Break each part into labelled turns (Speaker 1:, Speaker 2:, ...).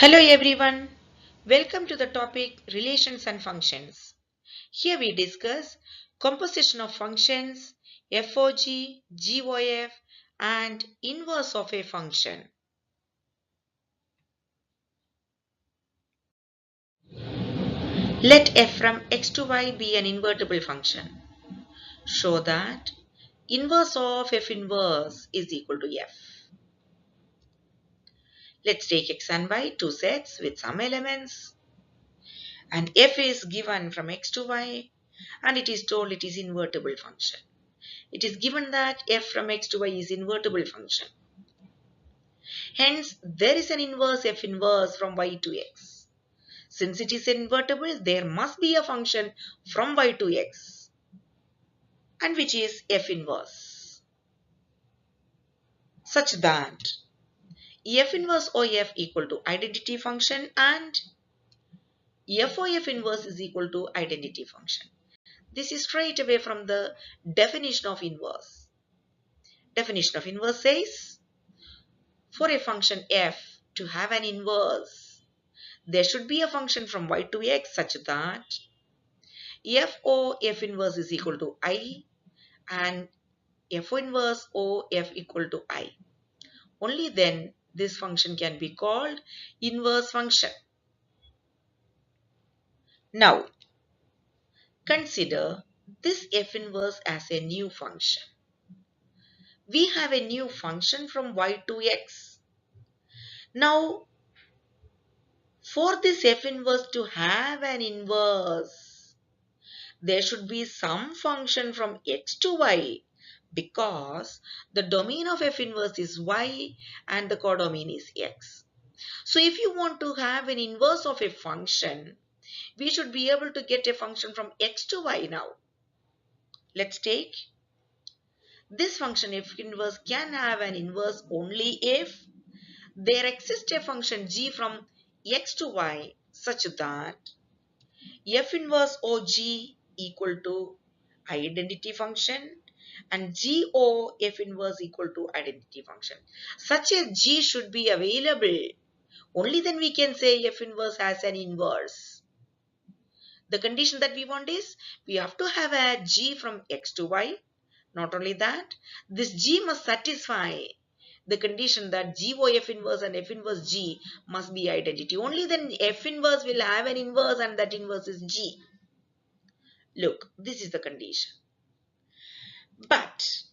Speaker 1: Hello everyone, welcome to the topic Relations and Functions. Here we discuss composition of functions, FOG, GOF and inverse of a function. Let f from x to y be an invertible function. Show that inverse of f inverse is equal to f. Let's take x and y, two sets with some elements, and f is given from x to y and it is told it is invertible function. It is given that f from x to y is invertible function. Hence, there is an inverse f inverse from y to x. Since it is invertible, there must be a function from y to x, and which is f inverse, such that f inverse of equal to identity function and f of f inverse is equal to identity function. This is straight away from the definition of inverse. Definition of inverse says, for a function f to have an inverse, there should be a function from y to x such that f of f inverse is equal to I and f inverse of f equal to I. Only then this function can be called inverse function. Now, consider this f inverse as a new function. We have a new function from y to x. Now, for this f inverse to have an inverse, there should be some function from x to y because the domain of f inverse is y and the codomain is x. So if you want to have an inverse of a function, we should be able to get a function from x to y now. Let's take this function f inverse can have an inverse only if there exists a function g from x to y such that f inverse of g equal to identity function and g of f inverse equal to identity function. Such a g should be available. Only then we can say f inverse has an inverse. The condition that we want is we have to have a g from x to y. Not only that, this g must satisfy the condition that g of f inverse and f inverse g must be identity. Only then f inverse will have an inverse and that inverse is g. Look, this is the condition. But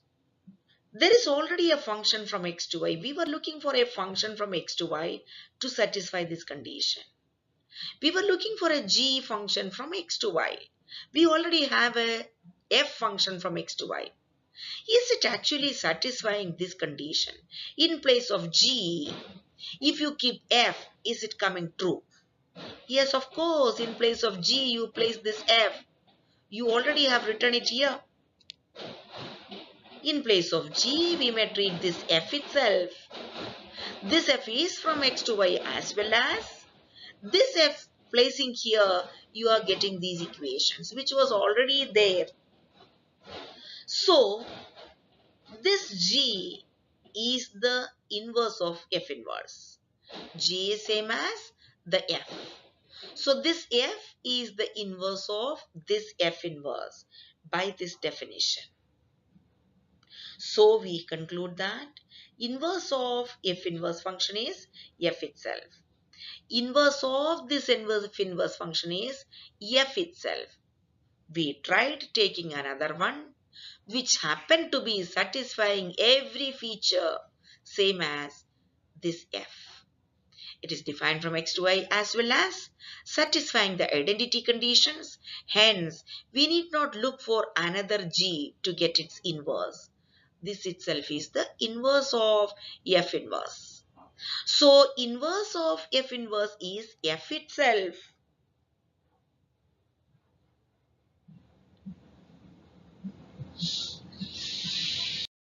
Speaker 1: there is already a function from x to y. We were looking for a function from x to y to satisfy this condition. We were looking for a g function from x to y. We already have a f function from x to y. Is it actually satisfying this condition? In place of g, if you keep f, is it coming true? Yes, of course, in place of g, you place this f. You already have written it here. In place of g, we may treat this f itself. This f is from x to y as well as this f placing here, you are getting these equations, which was already there. So, this g is the inverse of f inverse. G is same as the f. So, this f is the inverse of this f inverse by this definition. So, we conclude that inverse of f inverse function is f itself. Inverse of this inverse function is f itself. We tried taking another one which happened to be satisfying every feature same as this f. It is defined from x to y as well as satisfying the identity conditions. Hence, we need not look for another g to get its inverse. This itself is the inverse of f inverse. So, inverse of f inverse is f itself.